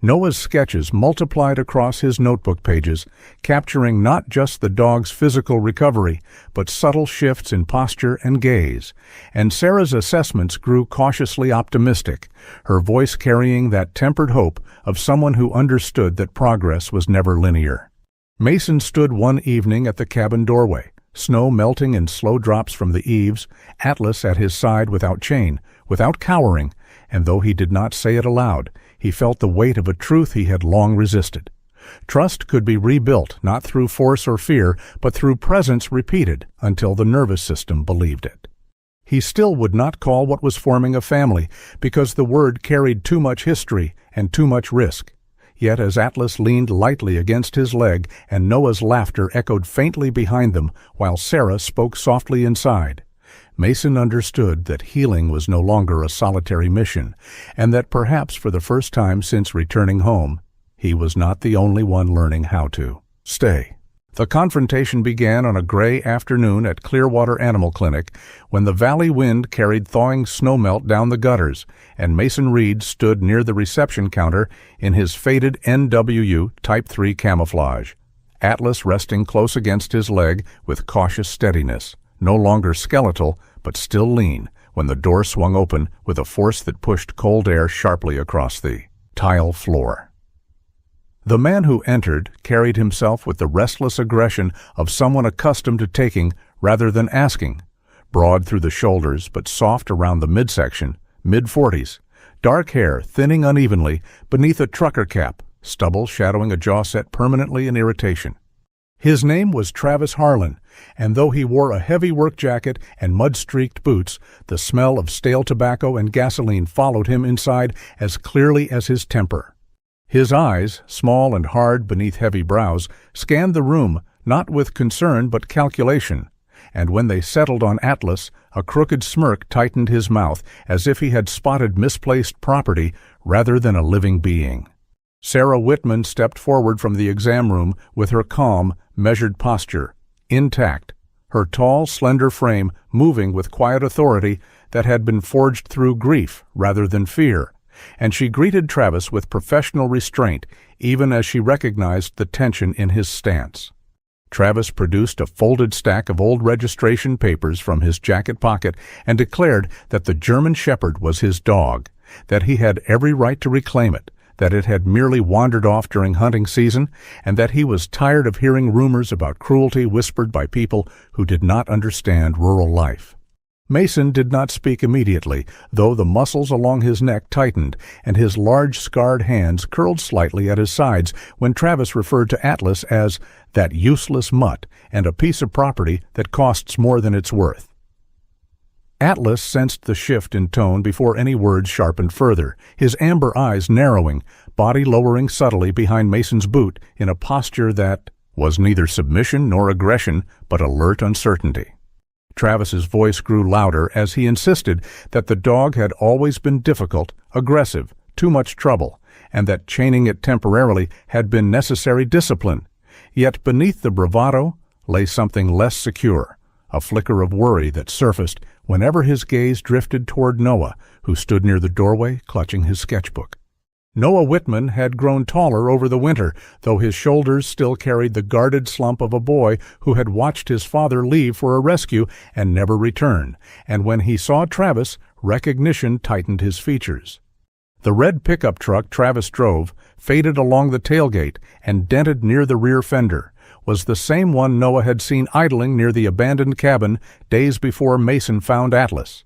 [SPEAKER 1] Noah's sketches multiplied across his notebook pages, capturing not just the dog's physical recovery, but subtle shifts in posture and gaze, and Sarah's assessments grew cautiously optimistic, her voice carrying that tempered hope of someone who understood that progress was never linear. Mason stood one evening at the cabin doorway, snow melting in slow drops from the eaves, Atlas at his side without chain, without cowering, and though he did not say it aloud, he felt the weight of a truth he had long resisted. Trust could be rebuilt not through force or fear, but through presence repeated until the nervous system believed it. He still would not call what was forming a family, because the word carried too much history and too much risk. Yet as Atlas leaned lightly against his leg and Noah's laughter echoed faintly behind them while Sarah spoke softly inside, Mason understood that healing was no longer a solitary mission, and that perhaps for the first time since returning home, he was not the only one learning how to stay. The confrontation began on a gray afternoon at Clearwater Animal Clinic when the valley wind carried thawing snowmelt down the gutters, and Mason Reed stood near the reception counter in his faded NWU Type 3 camouflage, Atlas resting close against his leg with cautious steadiness, no longer skeletal but still lean, when the door swung open with a force that pushed cold air sharply across the tile floor. The man who entered carried himself with the restless aggression of someone accustomed to taking rather than asking, broad through the shoulders but soft around the midsection, mid-40s, dark hair thinning unevenly beneath a trucker cap, stubble shadowing a jaw set permanently in irritation. His name was Travis Harlan, and though he wore a heavy work jacket and mud-streaked boots, the smell of stale tobacco and gasoline followed him inside as clearly as his temper. His eyes, small and hard beneath heavy brows, scanned the room not with concern but calculation, and when they settled on Atlas, a crooked smirk tightened his mouth as if he had spotted misplaced property rather than a living being. Sarah Whitman stepped forward from the exam room with her calm, measured posture, intact, her tall, slender frame moving with quiet authority that had been forged through grief rather than fear, and she greeted Travis with professional restraint even as she recognized the tension in his stance. Travis produced a folded stack of old registration papers from his jacket pocket and declared that the German Shepherd was his dog, that he had every right to reclaim it, that it had merely wandered off during hunting season, and that he was tired of hearing rumors about cruelty whispered by people who did not understand rural life. Mason did not speak immediately, though the muscles along his neck tightened and his large scarred hands curled slightly at his sides when Travis referred to Atlas as that useless mutt and a piece of property that costs more than it's worth. Atlas sensed the shift in tone before any words sharpened further, his amber eyes narrowing, body lowering subtly behind Mason's boot in a posture that was neither submission nor aggression but alert uncertainty. Travis's voice grew louder as he insisted that the dog had always been difficult, aggressive, too much trouble, and that chaining it temporarily had been necessary discipline. Yet beneath the bravado lay something less secure, a flicker of worry that surfaced whenever his gaze drifted toward Noah, who stood near the doorway clutching his sketchbook. Noah Whitman had grown taller over the winter, though his shoulders still carried the guarded slump of a boy who had watched his father leave for a rescue and never return, and when he saw Travis, recognition tightened his features. The red pickup truck Travis drove, faded along the tailgate and dented near the rear fender, was the same one Noah had seen idling near the abandoned cabin days before Mason found Atlas.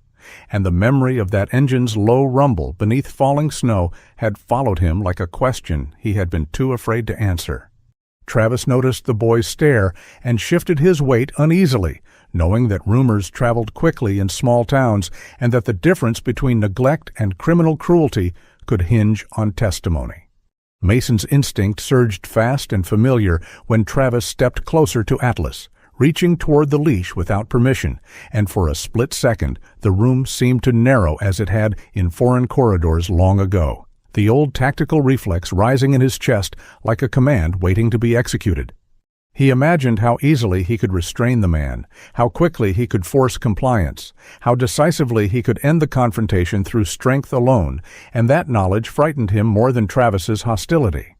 [SPEAKER 1] And the memory of that engine's low rumble beneath falling snow had followed him like a question he had been too afraid to answer. Travis noticed the boy's stare and shifted his weight uneasily, knowing that rumors traveled quickly in small towns and that the difference between neglect and criminal cruelty could hinge on testimony. Mason's instinct surged fast and familiar when Travis stepped closer to Atlas, reaching toward the leash without permission, and for a split second the room seemed to narrow as it had in foreign corridors long ago, the old tactical reflex rising in his chest like a command waiting to be executed. He imagined how easily he could restrain the man, how quickly he could force compliance, how decisively he could end the confrontation through strength alone, and that knowledge frightened him more than Travis's hostility.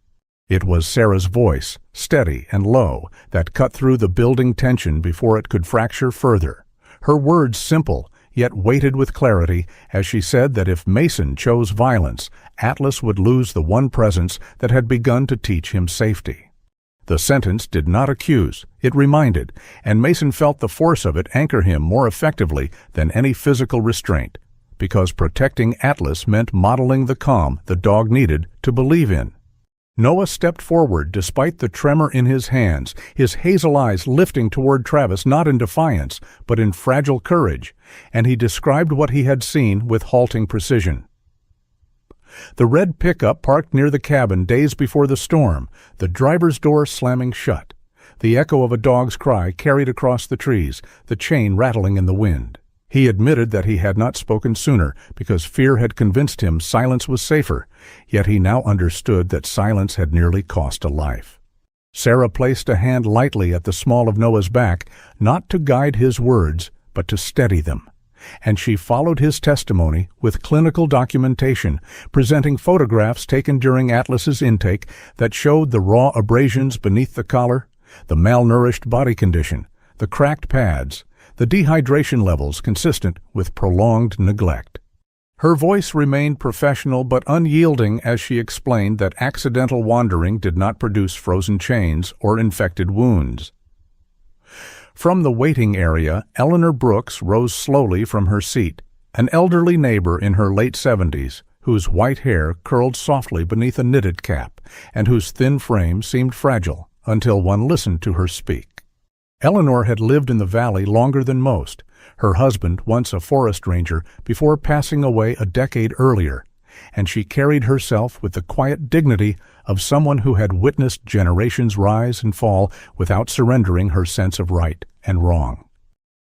[SPEAKER 1] It was Sarah's voice, steady and low, that cut through the building tension before it could fracture further. Her words simple, yet weighted with clarity, as she said that if Mason chose violence, Atlas would lose the one presence that had begun to teach him safety. The sentence did not accuse, it reminded, and Mason felt the force of it anchor him more effectively than any physical restraint, because protecting Atlas meant modeling the calm the dog needed to believe in. Noah stepped forward despite the tremor in his hands, his hazel eyes lifting toward Travis not in defiance, but in fragile courage, and he described what he had seen with halting precision. The red pickup parked near the cabin days before the storm, the driver's door slamming shut. The echo of a dog's cry carried across the trees, the chain rattling in the wind. He admitted that he had not spoken sooner because fear had convinced him silence was safer, yet he now understood that silence had nearly cost a life. Sarah placed a hand lightly at the small of Noah's back, not to guide his words, but to steady them. And she followed his testimony with clinical documentation, presenting photographs taken during Atlas's intake that showed the raw abrasions beneath the collar, the malnourished body condition, the cracked pads, the dehydration levels consistent with prolonged neglect. Her voice remained professional but unyielding as she explained that accidental wandering did not produce frozen chains or infected wounds. From the waiting area, Eleanor Brooks rose slowly from her seat, an elderly neighbor in her late 70s, whose white hair curled softly beneath a knitted cap, and whose thin frame seemed fragile until one listened to her speak. Eleanor had lived in the valley longer than most, her husband once a forest ranger before passing away a decade earlier, and she carried herself with the quiet dignity of someone who had witnessed generations rise and fall without surrendering her sense of right and wrong.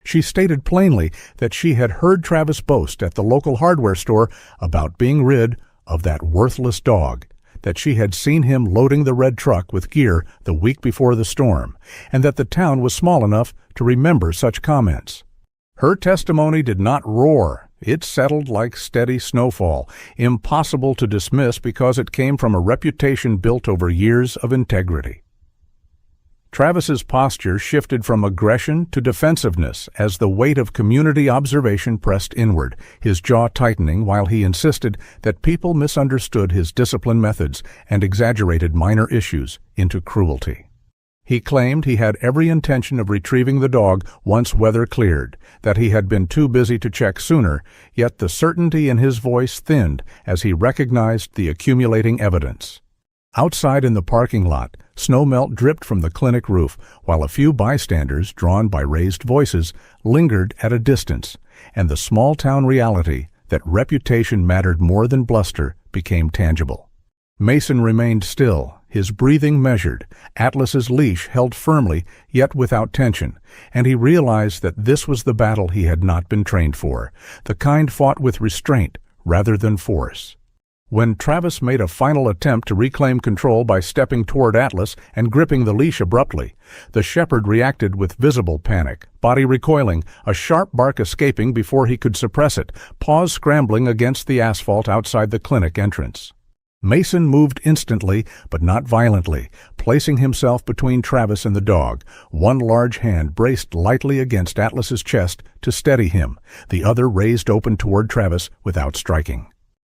[SPEAKER 1] She stated plainly that she had heard Travis boast at the local hardware store about being rid of that worthless dog, that she had seen him loading the red truck with gear the week before the storm, and that the town was small enough to remember such comments. Her testimony did not roar. It settled like steady snowfall, impossible to dismiss because it came from a reputation built over years of integrity. Travis's posture shifted from aggression to defensiveness as the weight of community observation pressed inward, his jaw tightening while he insisted that people misunderstood his discipline methods and exaggerated minor issues into cruelty. He claimed he had every intention of retrieving the dog once weather cleared, that he had been too busy to check sooner, yet the certainty in his voice thinned as he recognized the accumulating evidence. Outside in the parking lot, snowmelt dripped from the clinic roof, while a few bystanders, drawn by raised voices, lingered at a distance, and the small-town reality that reputation mattered more than bluster became tangible. Mason remained still, his breathing measured, Atlas's leash held firmly yet without tension, and he realized that this was the battle he had not been trained for, the kind fought with restraint rather than force. When Travis made a final attempt to reclaim control by stepping toward Atlas and gripping the leash abruptly, the shepherd reacted with visible panic, body recoiling, a sharp bark escaping before he could suppress it, paws scrambling against the asphalt outside the clinic entrance. Mason moved instantly, but not violently, placing himself between Travis and the dog, one large hand braced lightly against Atlas's chest to steady him, the other raised open toward Travis without striking.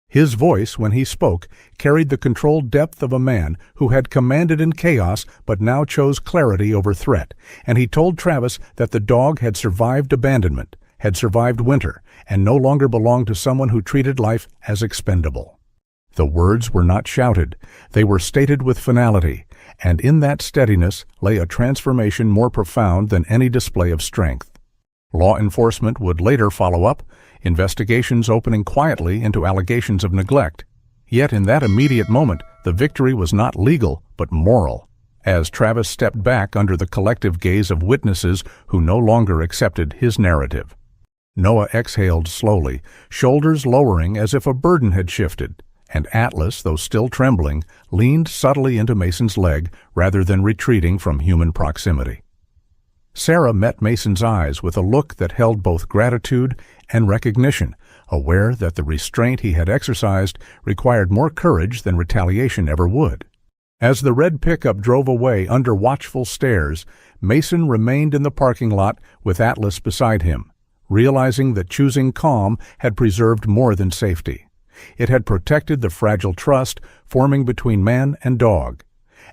[SPEAKER 1] His voice, when he spoke, carried the controlled depth of a man who had commanded in chaos but now chose clarity over threat, and he told Travis that the dog had survived abandonment, had survived winter, and no longer belonged to someone who treated life as expendable. The words were not shouted, they were stated with finality, and in that steadiness lay a transformation more profound than any display of strength. Law enforcement would later follow up, investigations opening quietly into allegations of neglect. Yet in that immediate moment, the victory was not legal but moral, as Travis stepped back under the collective gaze of witnesses who no longer accepted his narrative. Noah exhaled slowly, shoulders lowering as if a burden had shifted, and Atlas, though still trembling, leaned subtly into Mason's leg rather than retreating from human proximity. Sarah met Mason's eyes with a look that held both gratitude and recognition, aware that the restraint he had exercised required more courage than retaliation ever would. As the red pickup drove away under watchful stares, Mason remained in the parking lot with Atlas beside him, realizing that choosing calm had preserved more than safety. It had protected the fragile trust forming between man and dog,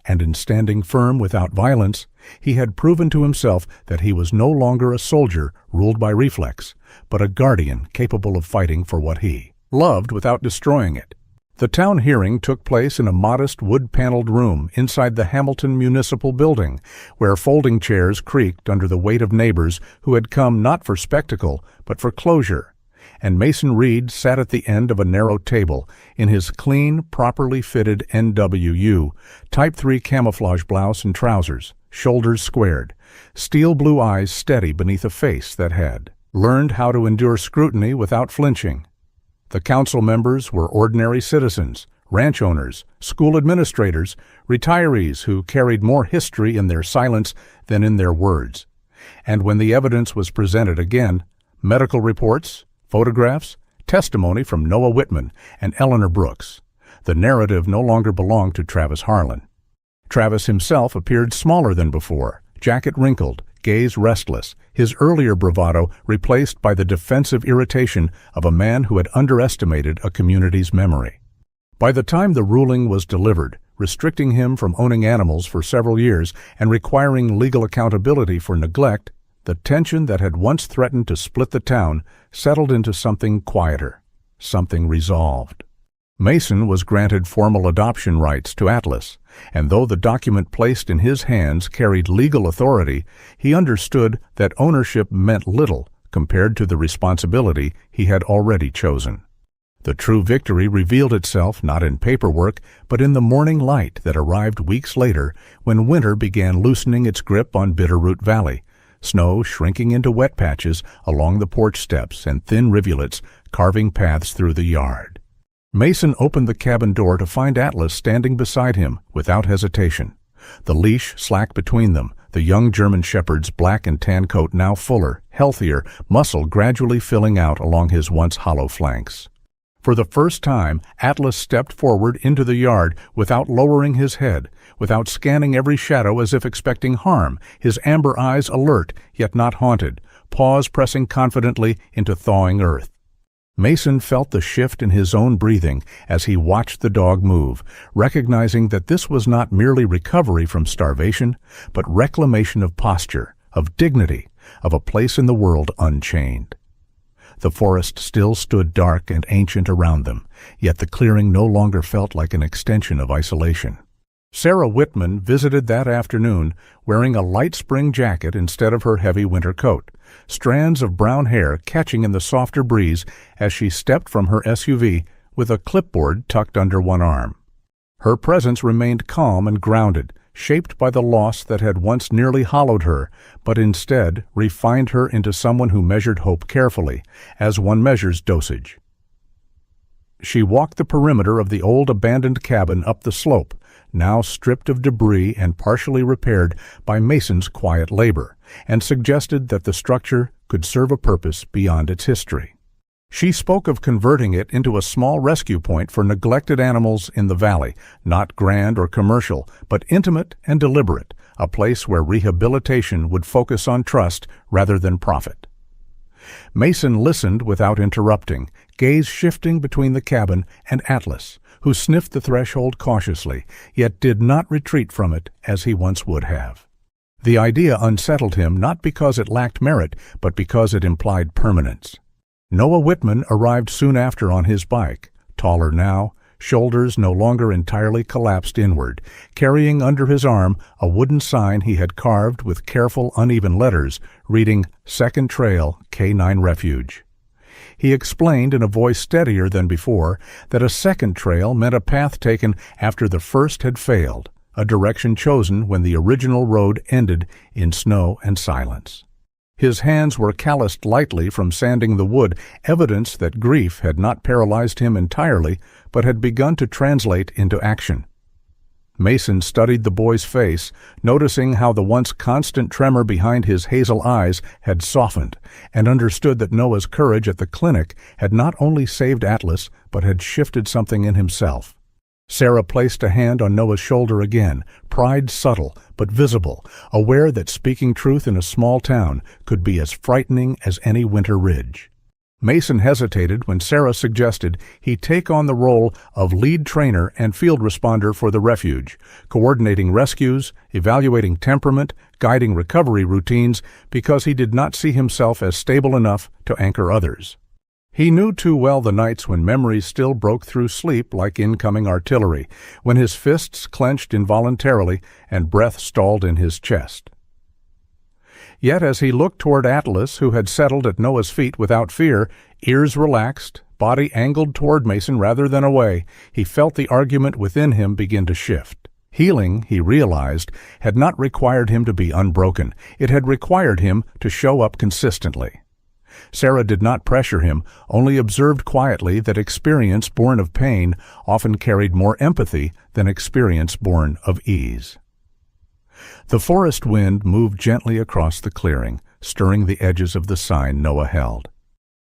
[SPEAKER 1] and in standing firm without violence, he had proven to himself that he was no longer a soldier ruled by reflex, but a guardian capable of fighting for what he loved without destroying it. The town hearing took place in a modest wood-paneled room inside the Hamilton Municipal Building, where folding chairs creaked under the weight of neighbors who had come not for spectacle, but for closure, and Mason Reed sat at the end of a narrow table in his clean, properly fitted NWU, Type 3 camouflage blouse and trousers, shoulders squared, steel blue eyes steady beneath a face that had learned how to endure scrutiny without flinching. The council members were ordinary citizens, ranch owners, school administrators, retirees who carried more history in their silence than in their words. And when the evidence was presented again, medical reports, photographs, testimony from Noah Whitman and Eleanor Brooks, the narrative no longer belonged to Travis Harlan. Travis himself appeared smaller than before, jacket wrinkled, gaze restless, his earlier bravado replaced by the defensive irritation of a man who had underestimated a community's memory. By the time the ruling was delivered, restricting him from owning animals for several years and requiring legal accountability for neglect, the tension that had once threatened to split the town settled into something quieter, something resolved. Mason was granted formal adoption rights to Atlas, and though the document placed in his hands carried legal authority, he understood that ownership meant little compared to the responsibility he had already chosen. The true victory revealed itself not in paperwork, but in the morning light that arrived weeks later when winter began loosening its grip on Bitterroot Valley, snow shrinking into wet patches along the porch steps and thin rivulets carving paths through the yard. Mason opened the cabin door to find Atlas standing beside him without hesitation, the leash slack between them, the young German shepherd's black and tan coat now fuller, healthier, muscle gradually filling out along his once hollow flanks. For the first time, Atlas stepped forward into the yard without lowering his head, without scanning every shadow as if expecting harm, his amber eyes alert yet not haunted, paws pressing confidently into thawing earth. Mason felt the shift in his own breathing as he watched the dog move, recognizing that this was not merely recovery from starvation, but reclamation of posture, of dignity, of a place in the world unchained. The forest still stood dark and ancient around them, yet the clearing no longer felt like an extension of isolation. Sarah Whitman visited that afternoon wearing a light spring jacket instead of her heavy winter coat, strands of brown hair catching in the softer breeze as she stepped from her SUV with a clipboard tucked under one arm. Her presence remained calm and grounded, shaped by the loss that had once nearly hollowed her, but instead refined her into someone who measured hope carefully, as one measures dosage. She walked the perimeter of the old abandoned cabin up the slope, now stripped of debris and partially repaired by Mason's quiet labor, and suggested that the structure could serve a purpose beyond its history. She spoke of converting it into a small rescue point for neglected animals in the valley, not grand or commercial, but intimate and deliberate, a place where rehabilitation would focus on trust rather than profit. Mason listened without interrupting, gaze shifting between the cabin and Atlas, who sniffed the threshold cautiously, yet did not retreat from it as he once would have. The idea unsettled him not because it lacked merit, but because it implied permanence. Noah Whitman arrived soon after on his bike, taller now, shoulders no longer entirely collapsed inward, carrying under his arm a wooden sign he had carved with careful, uneven letters, reading "Second Trail, K9 Refuge." He explained in a voice steadier than before that a second trail meant a path taken after the first had failed, a direction chosen when the original road ended in snow and silence. His hands were calloused lightly from sanding the wood, evidence that grief had not paralyzed him entirely, but had begun to translate into action. Mason studied the boy's face, noticing how the once constant tremor behind his hazel eyes had softened, and understood that Noah's courage at the clinic had not only saved Atlas, but had shifted something in himself. Sarah placed a hand on Noah's shoulder again, pride subtle but visible, aware that speaking truth in a small town could be as frightening as any winter ridge. Mason hesitated when Sarah suggested he take on the role of lead trainer and field responder for the refuge, coordinating rescues, evaluating temperament, guiding recovery routines, because he did not see himself as stable enough to anchor others. He knew too well the nights when memories still broke through sleep like incoming artillery, when his fists clenched involuntarily and breath stalled in his chest. Yet as he looked toward Atlas, who had settled at Noah's feet without fear, ears relaxed, body angled toward Mason rather than away, he felt the argument within him begin to shift. Healing, he realized, had not required him to be unbroken. It had required him to show up consistently. Sarah did not pressure him, only observed quietly that experience born of pain often carried more empathy than experience born of ease. The forest wind moved gently across the clearing, stirring the edges of the sign Noah held.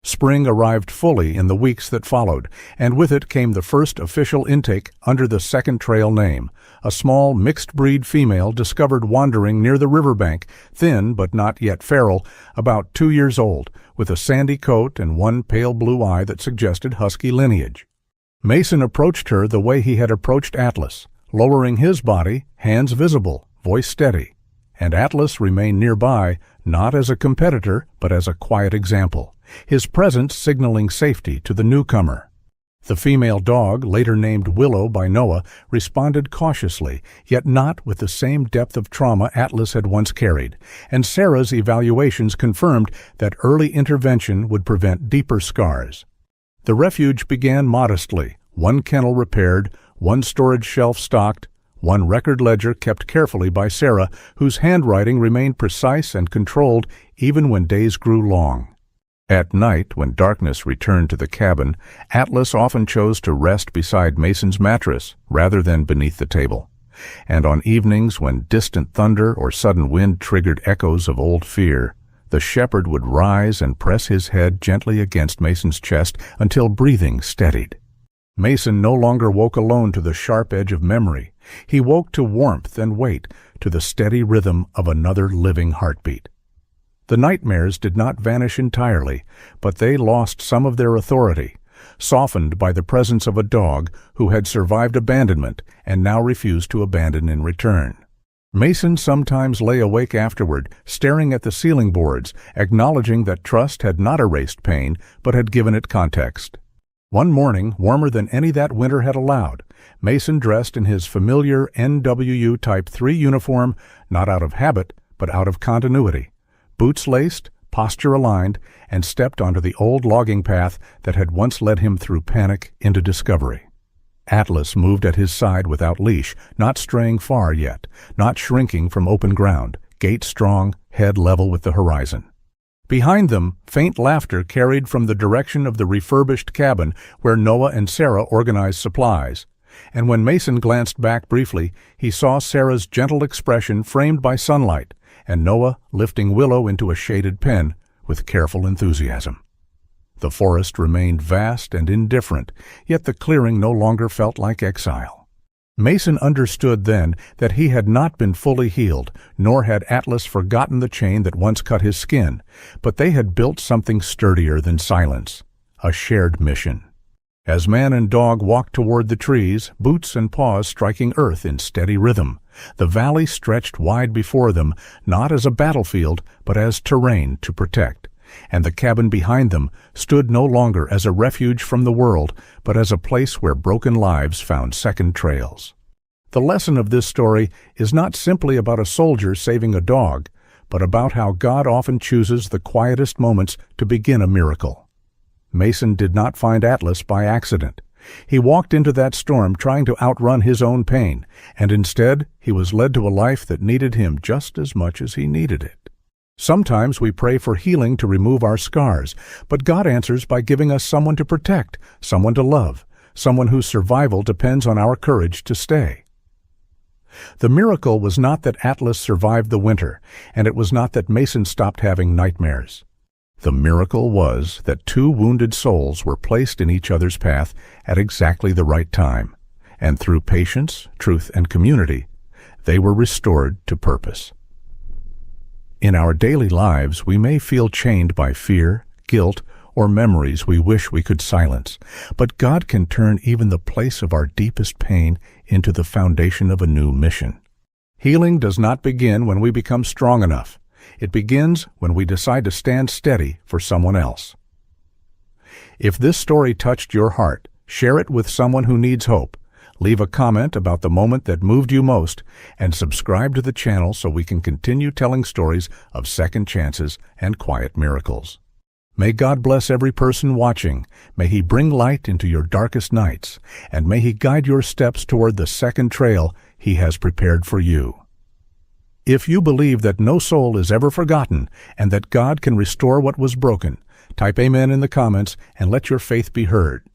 [SPEAKER 1] Spring arrived fully in the weeks that followed, and with it came the first official intake under the Second Trail name, a small mixed-breed female discovered wandering near the riverbank, thin but not yet feral, about 2 years old, with a sandy coat and one pale blue eye that suggested husky lineage. Mason approached her the way he had approached Atlas, lowering his body, hands visible, voice steady, and Atlas remained nearby, not as a competitor, but as a quiet example, his presence signaling safety to the newcomer. The female dog, later named Willow by Noah, responded cautiously, yet not with the same depth of trauma Atlas had once carried, and Sarah's evaluations confirmed that early intervention would prevent deeper scars. The refuge began modestly, one kennel repaired, one storage shelf stocked, one record ledger kept carefully by Sarah, whose handwriting remained precise and controlled even when days grew long. At night, when darkness returned to the cabin, Atlas often chose to rest beside Mason's mattress rather than beneath the table. And on evenings when distant thunder or sudden wind triggered echoes of old fear, the shepherd would rise and press his head gently against Mason's chest until breathing steadied. Mason no longer woke alone to the sharp edge of memory. He woke to warmth and weight, to the steady rhythm of another living heartbeat. The nightmares did not vanish entirely, but they lost some of their authority, softened by the presence of a dog who had survived abandonment and now refused to abandon in return. Mason sometimes lay awake afterward, staring at the ceiling boards, acknowledging that trust had not erased pain, but had given it context. One morning, warmer than any that winter had allowed, Mason dressed in his familiar NWU Type 3 uniform, not out of habit, but out of continuity. Boots laced, posture aligned, and stepped onto the old logging path that had once led him through panic into discovery. Atlas moved at his side without leash, not straying far yet, not shrinking from open ground, gait strong, head level with the horizon. Behind them, faint laughter carried from the direction of the refurbished cabin where Noah and Sarah organized supplies, and when Mason glanced back briefly, he saw Sarah's gentle expression framed by sunlight, and Noah lifting Willow into a shaded pen with careful enthusiasm. The forest remained vast and indifferent, yet the clearing no longer felt like exile. Mason understood then that he had not been fully healed, nor had Atlas forgotten the chain that once cut his skin, but they had built something sturdier than silence, a shared mission. As man and dog walked toward the trees, boots and paws striking earth in steady rhythm, the valley stretched wide before them, not as a battlefield, but as terrain to protect, and the cabin behind them stood no longer as a refuge from the world, but as a place where broken lives found second trails. The lesson of this story is not simply about a soldier saving a dog, but about how God often chooses the quietest moments to begin a miracle. Mason did not find Atlas by accident. He walked into that storm trying to outrun his own pain, and instead he was led to a life that needed him just as much as he needed it. Sometimes we pray for healing to remove our scars, but God answers by giving us someone to protect, someone to love, someone whose survival depends on our courage to stay. The miracle was not that Atlas survived the winter, and it was not that Mason stopped having nightmares. The miracle was that two wounded souls were placed in each other's path at exactly the right time, and through patience, truth, and community, they were restored to purpose. In our daily lives, we may feel chained by fear, guilt, or memories we wish we could silence, but God can turn even the place of our deepest pain into the foundation of a new mission. Healing does not begin when we become strong enough. It begins when we decide to stand steady for someone else. If this story touched your heart, share it with someone who needs hope. Leave a comment about the moment that moved you most, and subscribe to the channel so we can continue telling stories of second chances and quiet miracles. May God bless every person watching. May He bring light into your darkest nights, and may He guide your steps toward the second trail He has prepared for you. If you believe that no soul is ever forgotten and that God can restore what was broken, type Amen in the comments and let your faith be heard.